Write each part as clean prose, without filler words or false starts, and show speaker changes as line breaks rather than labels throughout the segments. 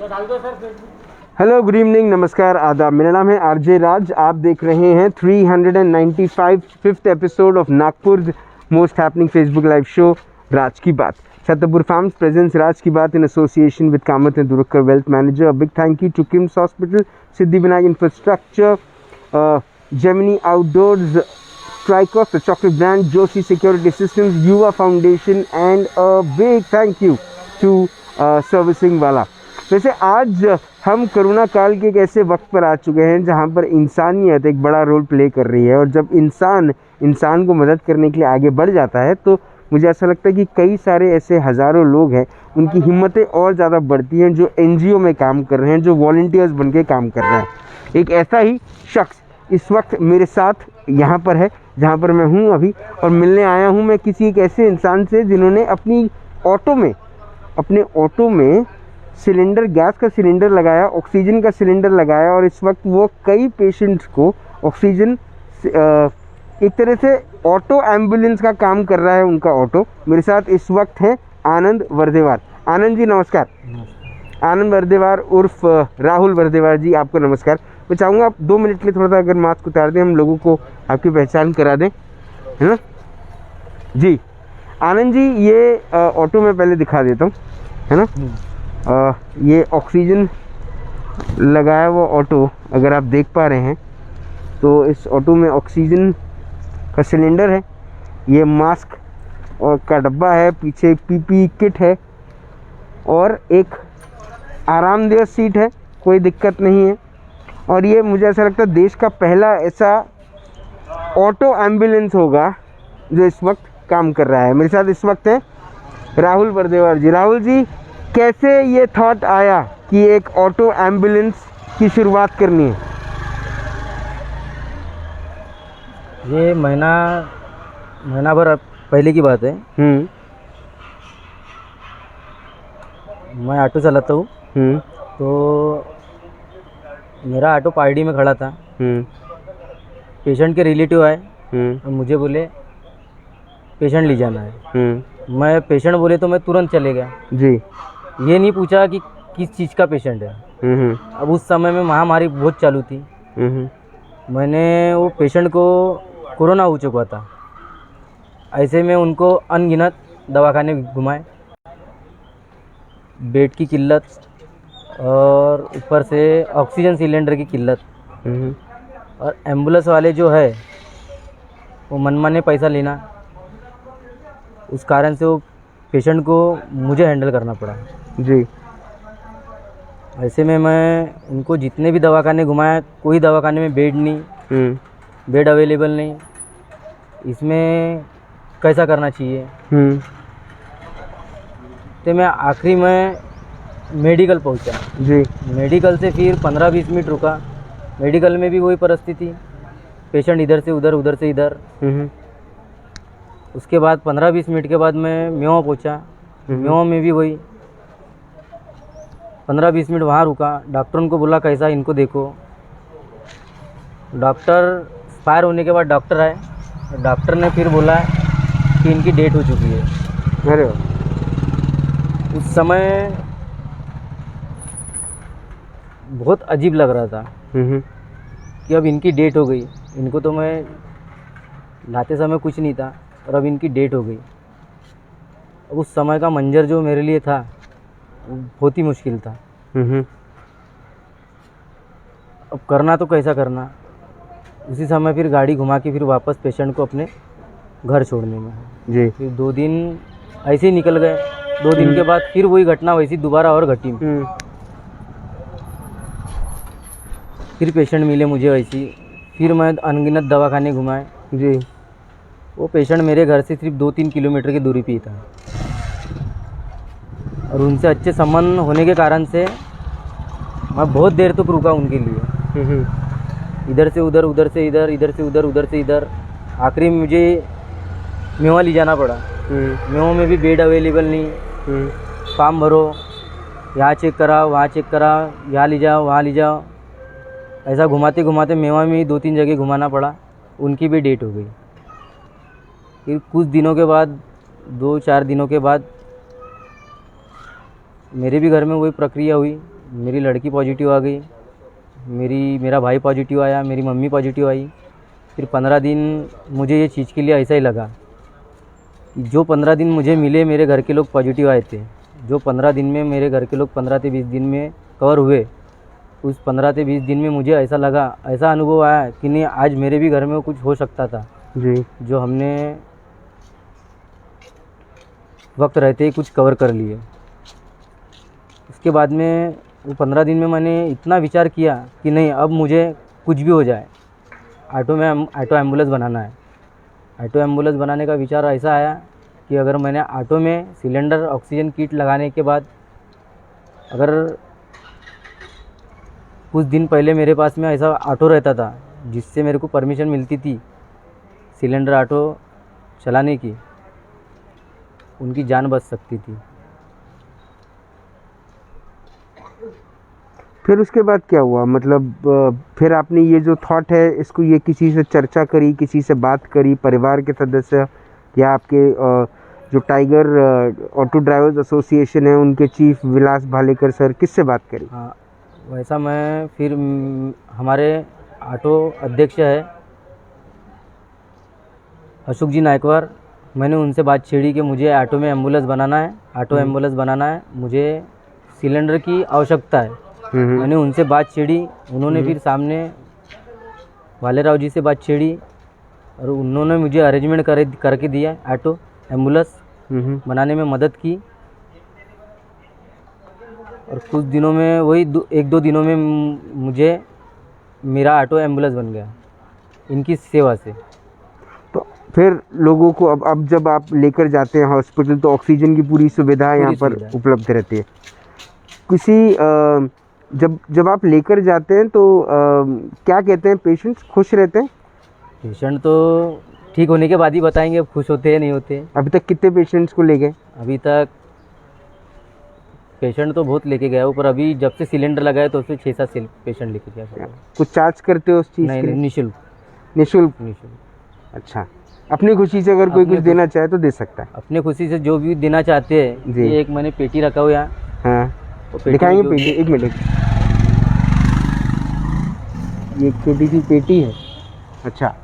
Hello, good evening, नमस्कार, आदाब। मेरा नाम है आरजे राज। आप देख रहे हैं 395 fifth episode of Nagpur most happening Facebook live show Raaz ki Baat. Chhatarpur farms presents Raaz ki Baat in association with Kamat and Durakkar wealth manager. A big thank you to KIMS hospital, Siddhivinayak infrastructure, Gemini outdoors, ट्राइकॉस, the chocolate brand, Joshi security systems, Yuva foundation and a big thank you to servicing वाला। वैसे आज हम corona काल के एक ऐसे वक्त पर आ चुके हैं जहां पर इंसानियत एक बड़ा रोल प्ले कर रही है, और जब इंसान को मदद करने के लिए आगे बढ़ जाता है तो मुझे ऐसा लगता है कि कई सारे ऐसे हज़ारों लोग हैं, उनकी हिम्मतें और ज़्यादा बढ़ती हैं, जो एनजीओ में काम कर रहे हैं, जो वॉलंटियर्स बन के काम कर रहे हैं। एक ऐसा ही शख्स इस वक्त मेरे साथ यहाँ पर है जहाँ पर मैं हूँ अभी, और मिलने आया हूँ मैं किसी एक ऐसे इंसान से जिन्होंने अपने ऑटो में सिलेंडर, गैस का सिलेंडर लगाया, ऑक्सीजन का सिलेंडर लगाया, और इस वक्त वो कई पेशेंट्स को ऑक्सीजन, एक तरह से ऑटो एम्बुलेंस का काम कर रहा है उनका ऑटो। मेरे साथ इस वक्त है आनंद वर्देवार। आनंद जी नमस्कार। आनंद वर्देवार उर्फ राहुल वर्देवार जी, आपको नमस्कार। मैं चाहूँगा आप 2 मिनट के लिए थोड़ा सा अगर मास्क उतार दें, हम लोगों को आपकी पहचान करा दें, है ना जी। आनंद जी, ये ऑटो में पहले दिखा देता हूँ, है ना। ये ऑक्सीजन लगाया वो ऑटो, अगर आप देख पा रहे हैं तो इस ऑटो में ऑक्सीजन का सिलेंडर है, ये मास्क और का डब्बा है, पीछे पीपी किट है, और एक आरामदेह सीट है, कोई दिक्कत नहीं है। और ये मुझे ऐसा लगता है देश का पहला ऐसा ऑटो एम्बुलेंस होगा जो इस वक्त काम कर रहा है। मेरे साथ इस वक्त है राहुल वर्देवार जी। राहुल जी, कैसे ये थॉट आया कि एक ऑटो एम्बुलेंस की शुरुआत करनी है?
ये महीना भर पहले की बात है। मैं ऑटो चलाता हूँ, तो मेरा ऑटो पार्टी में खड़ा था। पेशेंट के रिलेटिव आए और मुझे बोले पेशेंट ले जाना है। मैं पेशेंट बोले तो मैं तुरंत चले गया
जी।
ये नहीं पूछा कि किस चीज़ का पेशेंट है। अब उस समय में महामारी बहुत चालू थी। मैंने वो पेशेंट को कोरोना हो चुका था, ऐसे में उनको अनगिनत दवाखाने घुमाए, बेड की किल्लत और ऊपर से ऑक्सीजन सिलेंडर की किल्लत, और एम्बुलेंस वाले जो है वो मनमाने पैसा लेना, उस कारण से वो पेशेंट को मुझे हैंडल करना पड़ा
जी।
ऐसे में मैं उनको जितने भी दवाखाने घुमाया, कोई दवाखाने में बेड नहीं, बेड अवेलेबल नहीं। इसमें कैसा करना चाहिए? तो मैं आखिरी में मेडिकल पहुंचा
जी।
मेडिकल से फिर 15-20 मिनट रुका। मेडिकल में भी वही परिस्थिति, पेशेंट इधर से उधर, उधर से इधर। उसके बाद 15-20 मिनट के बाद मैं मेवा पहुंचा। मेवा में भी वही 15-20 मिनट वहाँ रुका। डॉक्टर को बोला कैसा, इनको देखो। डॉक्टर एक्सपायर होने के बाद डॉक्टर आए, डॉक्टर ने फिर बोला कि इनकी डेट हो चुकी है।
अरे
उस समय बहुत अजीब लग रहा था कि अब इनकी डेट हो गई। इनको तो मैं लाते समय कुछ नहीं था, और अब इनकी डेट हो गई। अब उस समय का मंजर जो मेरे लिए था बहुत ही मुश्किल था। अब करना तो कैसा करना। उसी समय फिर गाड़ी घुमा के फिर वापस पेशेंट को अपने घर छोड़ने में
जी।
फिर 2 दिन ऐसे ही निकल गए। 2 दिन के बाद फिर वही घटना वैसी दोबारा और घटी। फिर पेशेंट मिले मुझे वैसी, फिर मैं अनगिनत दवाखाने घुमाए
जी।
वो पेशेंट मेरे घर से सिर्फ 2-3 किलोमीटर की दूरी पे ही था, और उनसे अच्छे संबंध होने के कारण से मैं बहुत देर तक रुका उनके लिए। इधर से उधर, उधर से इधर, इधर से उधर, उधर से इधर। आखिरी में मुझे मेवा ले जाना पड़ा। मेवा में भी बेड अवेलेबल नहीं। फॉर्म भरो, यहाँ चेक कराओ, वहाँ चेक कराओ, यहाँ ले जाओ, वहाँ ले जाओ। ऐसा घुमाते घुमाते मेवा में 2-3 जगह घुमाना पड़ा। उनकी भी डेट हो गई। फिर कुछ दिनों के बाद, 2-4 दिनों के बाद मेरे भी घर में वही प्रक्रिया हुई। मेरी लड़की पॉजिटिव आ गई, मेरा भाई पॉजिटिव आया, मेरी मम्मी पॉजिटिव आई। फिर 15 दिन मुझे ये चीज़ के लिए ऐसा ही लगा कि जो 15 दिन मुझे मिले मेरे घर के लोग पॉजिटिव आए थे, जो 15 दिन में मेरे घर के लोग 15 से 20 दिन में कवर हुए, उस 15 से 20 दिन में मुझे ऐसा लगा, ऐसा अनुभव आया कि नहीं आज मेरे भी घर में कुछ हो सकता था
जी।
जो हमने वक्त रहते ही कुछ कवर कर लिए। उसके बाद में वो 15 दिन में मैंने इतना विचार किया कि नहीं अब मुझे कुछ भी हो जाए ऑटो एम्बुलेंस बनाना है। ऑटो एम्बुलेंस बनाने का विचार ऐसा आया कि अगर मैंने ऑटो में सिलेंडर ऑक्सीजन किट लगाने के बाद अगर कुछ दिन पहले मेरे पास में ऐसा ऑटो रहता था जिससे मेरे को परमिशन मिलती थी सिलेंडर ऑटो चलाने की, उनकी जान बच सकती थी।
फिर उसके बाद क्या हुआ, मतलब फिर आपने ये जो थॉट है इसको ये किसी से चर्चा करी, किसी से बात करी, परिवार के सदस्य या आपके जो टाइगर ऑटो ड्राइवर्स एसोसिएशन है उनके चीफ विलास भालेकर सर, किससे बात करी?
हाँ, वैसा मैं फिर हमारे ऑटो अध्यक्ष है अशोक जी नायकवार, मैंने उनसे बात छेड़ी कि मुझे ऑटो में एम्बुलेंस बनाना है, ऑटो एम्बुलेंस बनाना है, मुझे सिलेंडर की आवश्यकता है। मैंने उनसे बात छेड़ी, उन्होंने फिर सामने वालेराव जी से बात छेड़ी और उन्होंने मुझे अरेंजमेंट करके दिया, ऑटो एम्बुलेंस बनाने में मदद की। और कुछ दिनों में वही 1-2 दिनों में मुझे मेरा ऑटो एम्बुलेंस बन गया इनकी सेवा से।
तो फिर लोगों को अब जब आप लेकर जाते हैं हॉस्पिटल तो ऑक्सीजन की पूरी सुविधा यहाँ पर उपलब्ध रहती है। किसी जब आप लेकर जाते हैं तो क्या कहते हैं पेशेंट्स, खुश रहते हैं?
पेशेंट तो ठीक होने के बाद ही बताएंगे अब खुश होते हैं नहीं होते।
अभी तक कितने पेशेंट्स को ले गए?
अभी तक पेशेंट तो बहुत लेके गया, ऊपर अभी जब से सिलेंडर लगाया तो उससे 6-7 पेशेंट लेके गया।
कुछ चार्ज करते हो उस चीज़
नहीं,
के लिए?
निःशुल्क।
निःशुल्क। अच्छा, अपनी खुशी से अगर कोई कुछ देना चाहे तो दे सकता है?
अपने खुशी से जो भी देना चाहते हैं।
जी।
ये एक मैंने पेटी रखा हुआ है।
हाँ, दिखाएंगे पेटी, एक मिनट। ये एक छोटी सी पेटी है। अच्छा,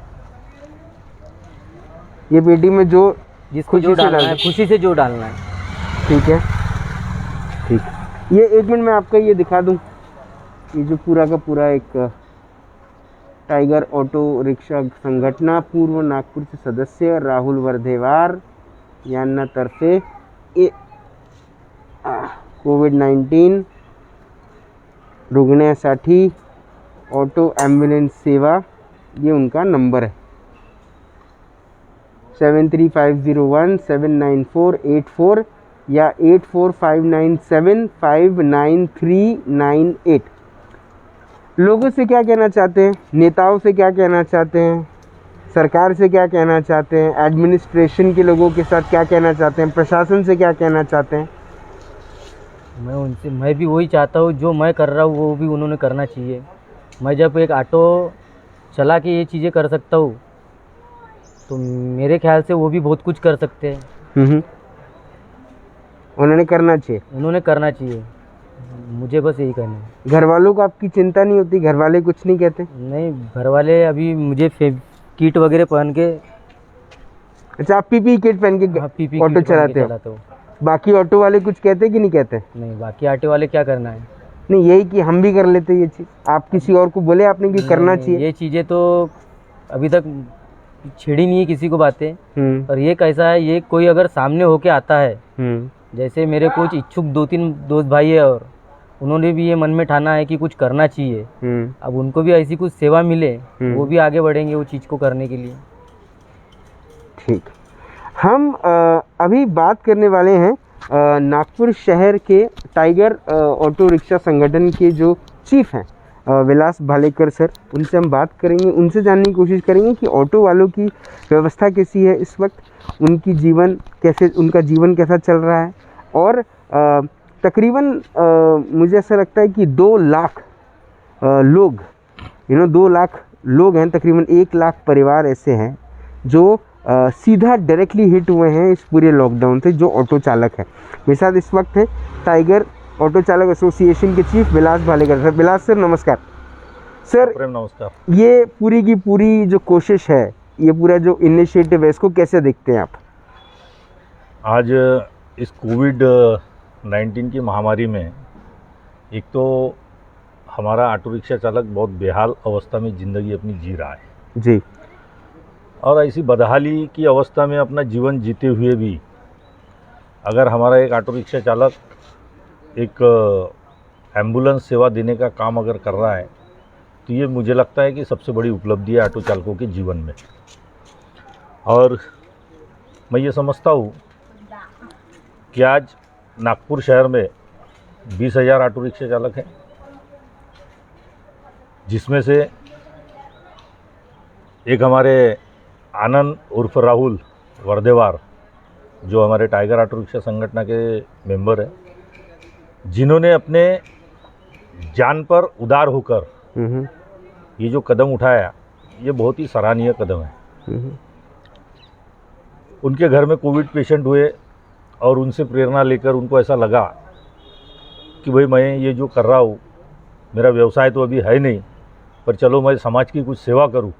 ये पेटी में जो
जिसको जो डालना है, खुशी से जो डालना है।
ठीक है, ठीक। ये एक मिनट में आपका ये दिखा दूं, ये जो पूरा का पूरा एक टाइगर ऑटो रिक्शा संघटना पूर्व नागपूर से सदस्य राहुल वर्धेवार यांना तर्फे कोविड-19 रुग्णासाठी ऑटो ॲम्ब्युलन्स सेवा, ये उनका नंबर है 7350179484 या 8459759398। लोगों से क्या कहना चाहते हैं, नेताओं से क्या कहना चाहते हैं, सरकार से क्या कहना चाहते हैं, एडमिनिस्ट्रेशन के लोगों के साथ क्या कहना चाहते हैं, प्रशासन से क्या कहना चाहते हैं?
मैं भी वही चाहता हूँ, जो मैं कर रहा हूँ वो भी उन्होंने करना चाहिए। मैं जब एक ऑटो चला के ये चीज़ें कर सकता हूँ तो मेरे ख्याल से वो भी बहुत कुछ कर सकते हैं।
उन्होंने करना चाहिए।
मुझे बस यही कहना है।
घर वालों को आपकी चिंता नहीं होती? घर वाले कुछ नहीं कहते?
नहीं, घर वाले अभी मुझे किट वगैरह पहन के।
अच्छा, आप पीपी किट पहन के ऑटो चलाते हो? बाकी ऑटो वाले कुछ कहते कि नहीं कहते?
नहीं, बाकी ऑटो वाले क्या करना है।
नहीं, यही कि हम भी कर लेते ये चीज़। आप किसी और को बोले आपने कि करना चाहिए?
ये चीज़ें तो अभी तक छेड़ी नहीं है किसी को बातें। और ये कैसा है, ये कोई अगर सामने होके आता है, जैसे मेरे कुछ इच्छुक 2-3 दोस्त भाई है और उन्होंने भी ये मन में ठाना है कि कुछ करना चाहिए, अब उनको भी ऐसी कुछ सेवा मिले, वो भी आगे बढ़ेंगे वो चीज़ को करने के लिए।
ठीक, हम अभी बात करने वाले हैं नागपुर शहर के टाइगर ऑटो रिक्शा संगठन के जो चीफ हैं विलास भालेकर सर, उनसे हम बात करेंगे, उनसे जानने की कोशिश करेंगे कि ऑटो वालों की व्यवस्था कैसी है इस वक्त, उनका जीवन कैसा चल रहा है। और तकरीबन मुझे ऐसा लगता है कि 2 लाख लोग 2 लाख लोग हैं, तकरीबन 1 लाख परिवार ऐसे हैं जो सीधा डायरेक्टली हिट हुए हैं इस पूरे लॉकडाउन से, जो ऑटो चालक है। मेरे साथ इस वक्त है टाइगर ऑटो चालक एसोसिएशन के चीफ विलास भालेकर सर। विलास सर नमस्कार। सर
प्रेम नमस्कार।
ये पूरी की पूरी जो कोशिश है, ये पूरा जो इनिशिएटिव है, इसको कैसे देखते हैं आप?
आज इस कोविड-19 की महामारी में एक तो हमारा ऑटो रिक्शा चालक बहुत बेहाल अवस्था में ज़िंदगी अपनी जी रहा है
जी।
और ऐसी बदहाली की अवस्था में अपना जीवन जीते हुए भी अगर हमारा एक ऑटो रिक्शा चालक एक एम्बुलेंस सेवा देने का काम अगर कर रहा है तो ये मुझे लगता है कि सबसे बड़ी उपलब्धि है ऑटो चालकों के जीवन में। और मैं ये समझता हूँ कि आज नागपुर शहर में 20,000 ऑटो रिक्शा चालक हैं, जिसमें से एक हमारे आनंद उर्फ राहुल वर्देवार जो हमारे टाइगर ऑटो रिक्शा संगठन के मेंबर हैं, जिन्होंने अपने जान पर उदार होकर ये जो कदम उठाया, ये बहुत ही सराहनीय कदम है। उनके घर में कोविड पेशेंट हुए और उनसे प्रेरणा लेकर उनको ऐसा लगा कि भाई मैं ये जो कर रहा हूँ, मेरा व्यवसाय तो अभी है नहीं, पर चलो मैं समाज की कुछ सेवा करूँ।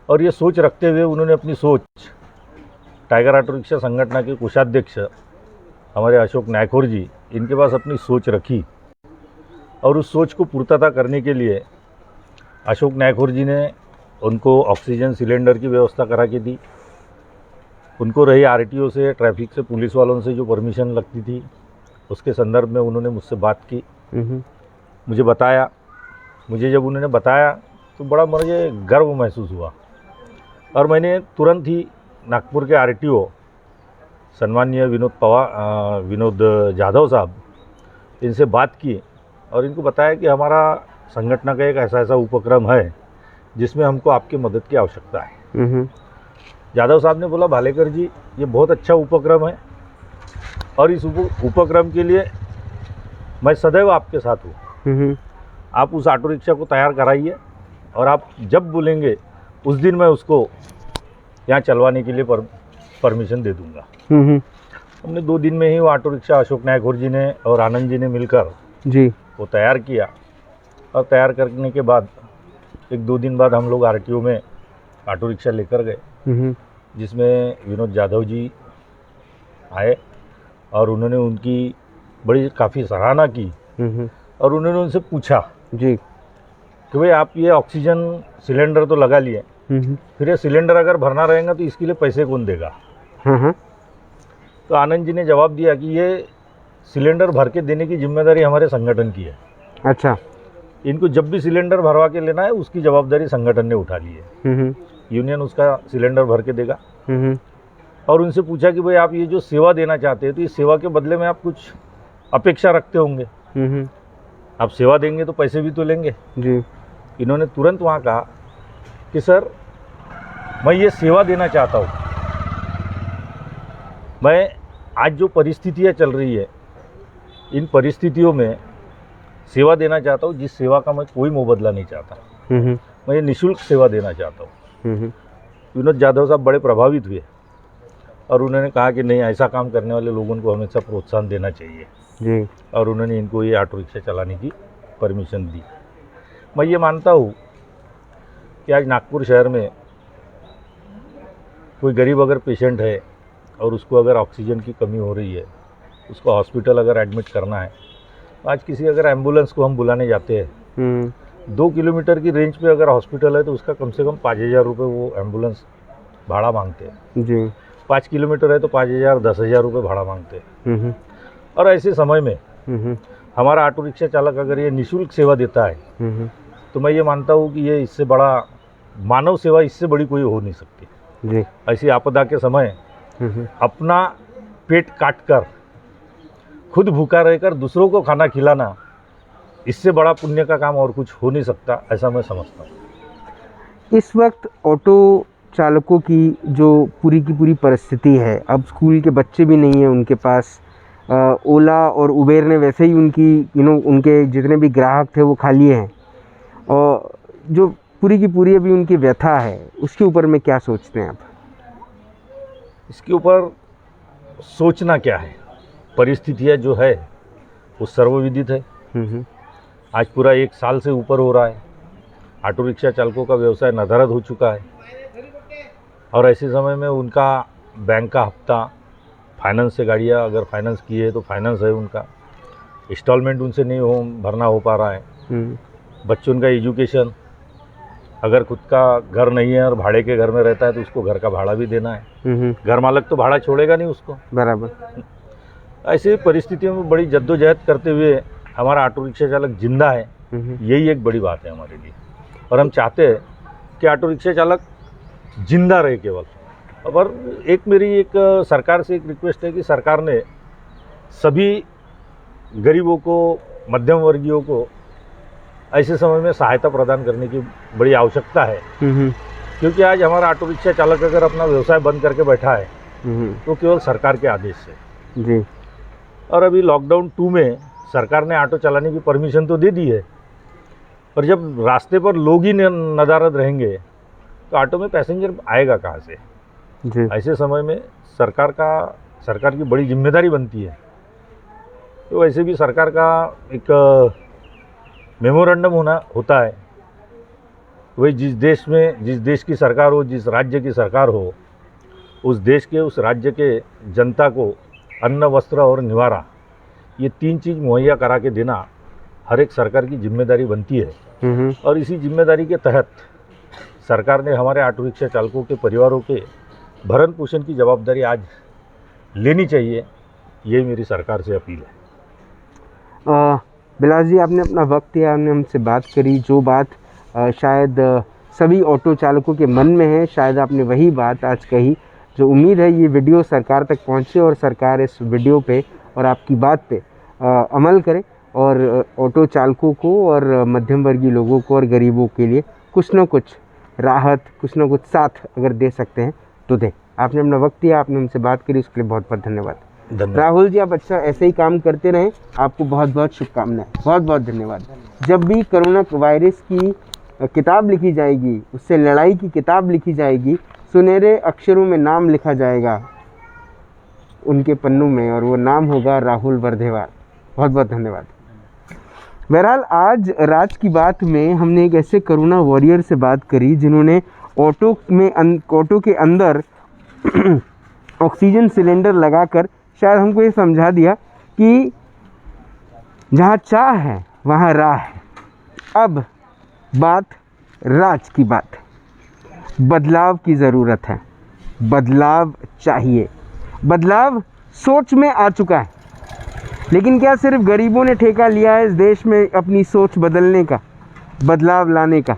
और ये सोच रखते हुए उन्होंने अपनी सोच टाइगर ऑटो रिक्शा संगठन के कोषाध्यक्ष हमारे अशोक नायकोर जी, इनके पास अपनी सोच रखी और उस सोच को पूर्तता करने के लिए अशोक नायकोर जी ने उनको ऑक्सीजन सिलेंडर की व्यवस्था करा के दी। उनको रही आरटीओ से, ट्रैफिक से, पुलिस वालों से जो परमिशन लगती थी, उसके संदर्भ में उन्होंने मुझसे बात की, मुझे बताया। मुझे जब उन्होंने बताया तो बड़ा मुझे गर्व महसूस हुआ और मैंने तुरंत ही नागपुर के आरटीओ सम्माननीय विनोद जाधव साहब, इनसे बात की और इनको बताया कि हमारा संगठन का एक ऐसा उपक्रम है जिसमें हमको आपकी मदद की आवश्यकता है। जाधव साहब ने बोला, भालेकर जी ये बहुत अच्छा उपक्रम है और इस उपक्रम के लिए मैं सदैव आपके साथ हूँ। आप उस ऑटो रिक्शा को तैयार कराइए और आप जब बोलेंगे उस दिन मैं उसको यहाँ चलवाने के लिए परमिशन दे दूँगा। हमने 2 दिन में ही वो ऑटो रिक्शा अशोक नायकोर जी ने और आनंद जी ने मिलकर
जी
वो तैयार किया और तैयार करने के बाद 1-2 दिन बाद हम लोग आरटीओ में ऑटो रिक्शा लेकर गए, जिसमें विनोद जाधव जी आए और उन्होंने उनकी बड़ी काफ़ी सराहना की और उन्होंने उनसे पूछा
जी
कि भाई आप ये ऑक्सीजन सिलेंडर तो लगा लिए, फिर ये सिलेंडर अगर भरना रहेगा तो इसके लिए पैसे कौन देगा? तो आनंद जी ने जवाब दिया कि ये सिलेंडर भर के देने की जिम्मेदारी हमारे संगठन की है।
अच्छा।
इनको जब भी सिलेंडर भरवा के लेना है उसकी जवाबदारी संगठन ने उठा ली है। यूनियन उसका सिलेंडर भर के देगा। और उनसे पूछा कि भाई आप ये जो सेवा देना चाहते हैं तो इस सेवा के बदले में आप कुछ अपेक्षा रखते होंगे, आप सेवा देंगे तो पैसे भी तो लेंगे
जी।
इन्होंने तुरंत वहाँ कहा कि सर मैं ये सेवा देना चाहता हूँ, मैं आज जो परिस्थितियाँ चल रही है इन परिस्थितियों में सेवा देना चाहता हूँ, जिस सेवा का मैं कोई मुबदला नहीं चाहता, मैं ये निःशुल्क सेवा देना चाहता हूँ। विनोद जाधव साहब बड़े प्रभावित हुए और उन्होंने कहा कि नहीं, ऐसा काम करने वाले लोगों को हमेशा प्रोत्साहन देना चाहिए
जी।
और उन्होंने इनको ये ऑटो रिक्शा चलाने की परमिशन दी। मैं ये मानता हूँ कि आज नागपुर शहर में कोई गरीब अगर पेशेंट है और उसको अगर ऑक्सीजन की कमी हो रही है, उसको हॉस्पिटल अगर एडमिट करना है, तो आज किसी अगर एम्बुलेंस को हम बुलाने जाते हैं, 2 किलोमीटर की रेंज पे अगर हॉस्पिटल है तो उसका कम से कम 5,000 रुपये वो एम्बुलेंस भाड़ा मांगते हैं जी। 5 किलोमीटर है तो 5,000 10,000 रुपये भाड़ा मांगते हैं। और ऐसे समय में हमारा ऑटो रिक्शा चालक अगर ये निःशुल्क सेवा देता है तो मैं ये मानता हूँ कि ये इससे बड़ा मानव सेवा, इससे बड़ी कोई हो नहीं सकती जी। ऐसी आपदा के समय अपना पेट काट कर खुद भूखा रहकर दूसरों को खाना खिलाना, इससे बड़ा पुण्य का काम और कुछ हो नहीं सकता, ऐसा मैं समझता हूँ।
इस वक्त ऑटो चालकों की जो पूरी की पूरी परिस्थिति है, अब स्कूल के बच्चे भी नहीं हैं उनके पास, ओला और उबेर ने वैसे ही उनकी उनके जितने भी ग्राहक थे वो खा लिए हैं, और जो पूरी की पूरी अभी उनकी व्यथा है उसके ऊपर में क्या सोचते हैं आप?
इसके ऊपर सोचना क्या है, परिस्थितियाँ जो है वो सर्वविदित है। आज पूरा 1 साल से ऊपर हो रहा है, ऑटो रिक्शा चालकों का व्यवसाय नदारद हो चुका है और ऐसे समय में उनका बैंक का हफ्ता, फाइनेंस से गाड़ियाँ अगर फाइनेंस की है तो फाइनेंस है, उनका इंस्टॉलमेंट उनसे नहीं भरना हो पा रहा है। बच्चों का एजुकेशन, अगर खुद का घर नहीं है और भाड़े के घर में रहता है तो उसको घर का भाड़ा भी देना है। घर मालिक तो भाड़ा छोड़ेगा नहीं उसको।
बराबर।
ऐसी परिस्थितियों में बड़ी जद्दोजहद करते हुए हमारा ऑटो रिक्शा चालक जिंदा है, यही एक बड़ी बात है हमारे लिए। और हम चाहते हैं कि ऑटो रिक्शा चालक जिंदा रहे केवल। और मेरी एक सरकार से एक रिक्वेस्ट है कि सरकार ने सभी गरीबों को, मध्यम वर्गीयों को ऐसे समय में सहायता प्रदान करने की बड़ी आवश्यकता है। क्योंकि आज हमारा ऑटो रिक्शा चालक अगर अपना व्यवसाय बंद करके बैठा है तो केवल सरकार के आदेश से जी। और अभी लॉकडाउन 2 में सरकार ने ऑटो चलाने की परमिशन तो दे दी है, पर जब रास्ते पर लोग ही नदारद रहेंगे तो ऑटो में पैसेंजर आएगा कहाँ से जी। ऐसे समय में सरकार की बड़ी जिम्मेदारी बनती है। तो वैसे भी सरकार का एक मेमोरेंडम होता है, वही जिस देश की सरकार हो, जिस राज्य की सरकार हो, उस देश के, उस राज्य के जनता को अन्न, वस्त्र और निवारा, ये 3 चीज़ मुहैया करा के देना हर एक सरकार की जिम्मेदारी बनती है। और इसी जिम्मेदारी के तहत सरकार ने हमारे ऑटो रिक्शा चालकों के परिवारों के भरण पोषण की जवाबदारी आज लेनी चाहिए, ये मेरी सरकार से अपील है।
बिलास जी, आपने अपना वक्त दिया, आपने हमसे बात करी। जो बात शायद सभी ऑटो चालकों के मन में है, शायद आपने वही बात आज कही। जो उम्मीद है ये वीडियो सरकार तक पहुंचे और सरकार इस वीडियो पे और आपकी बात पे अमल करे और ऑटो चालकों को और मध्यम वर्गीय लोगों को और गरीबों के लिए कुछ न कुछ राहत, कुछ न कुछ साथ अगर दे सकते हैं तो दें। आपने अपना वक्त दिया, आपने हमसे बात करी, उसके लिए बहुत बहुत धन्यवाद। राहुल जी, आप अच्छा ऐसे ही काम करते रहें, आपको बहुत बहुत शुभकामनाएं। बहुत बहुत धन्यवाद। जब भी कोरोना वायरस की किताब लिखी जाएगी, उससे लड़ाई की किताब लिखी जाएगी, सुनहरे अक्षरों में नाम लिखा जाएगा उनके पन्नों में और वो नाम होगा राहुल वर्धेवार। बहुत बहुत धन्यवाद। बहरहाल आज राज की बात में हमने एक ऐसे कोरोना वॉरियर से बात करी जिन्होंने ऑटो के अंदर ऑक्सीजन सिलेंडर लगाकर शायद हमको ये समझा दिया कि जहाँ चाह है वहाँ राह है। अब बात राज की बात है। बदलाव की ज़रूरत है, बदलाव चाहिए। बदलाव सोच में आ चुका है, लेकिन क्या सिर्फ गरीबों ने ठेका लिया है इस देश में अपनी सोच बदलने का, बदलाव लाने का?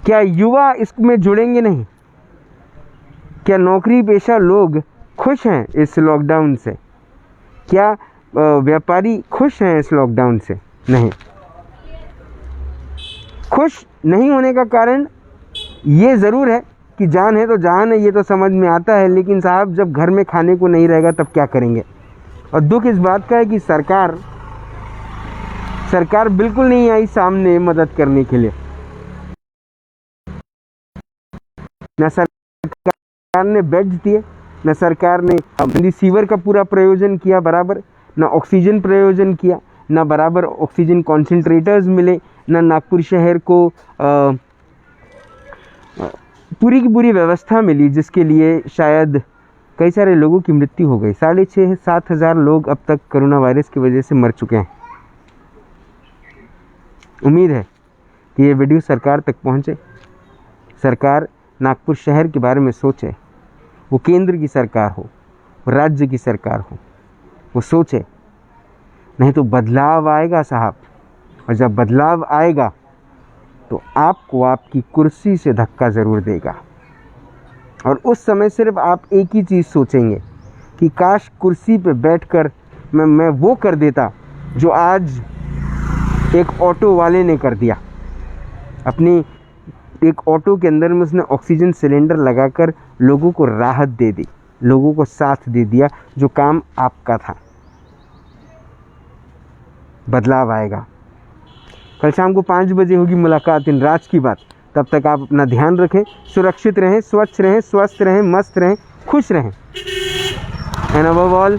क्या युवा इसमें जुड़ेंगे नहीं? क्या नौकरी पेशा लोग खुश हैं इस लॉकडाउन से? क्या व्यापारी खुश हैं इस लॉकडाउन से? नहीं। खुश नहीं होने का कारण ये ज़रूर है कि जान है तो जहान है, ये तो समझ में आता है, लेकिन साहब जब घर में खाने को नहीं रहेगा तब क्या करेंगे? और दुख इस बात का है कि सरकार बिल्कुल नहीं आई सामने मदद करने के लिए। न सरकार ने बेड्स दिए, न सरकार ने रिसीवर का पूरा प्रयोजन किया बराबर, न ऑक्सीजन प्रयोजन किया, न बराबर ऑक्सीजन कॉन्सेंट्रेटर्स मिले, न नागपुर शहर को पूरी की पूरी व्यवस्था मिली, जिसके लिए शायद कई सारे लोगों की मृत्यु हो गई। 6,500-7 हज़ार लोग अब तक कोरोना वायरस की वजह से मर चुके हैं। उम्मीद है कि ये वीडियो सरकार तक पहुंचे, सरकार नागपुर शहर के बारे में सोचे। वो केंद्र की सरकार हो, वो राज्य की सरकार हो, वो सोचे, नहीं तो बदलाव आएगा साहब। और जब बदलाव आएगा तो आपको आपकी कुर्सी से धक्का ज़रूर देगा। और उस समय सिर्फ आप एक ही चीज़ सोचेंगे कि काश कुर्सी पे बैठकर मैं वो कर देता जो आज एक ऑटो वाले ने कर दिया। अपनी एक ऑटो के अंदर में उसने ऑक्सीजन सिलेंडर लगाकर लोगों को राहत दे दी, लोगों को साथ दे दिया, जो काम आपका था। बदलाव आएगा। कल शाम को 5 बजे होगी मुलाकात इन राज की बात। तब तक आप अपना ध्यान रखें, सुरक्षित रहें, स्वच्छ रहें, स्वस्थ रहें, मस्त रहें, खुश रहें। And above all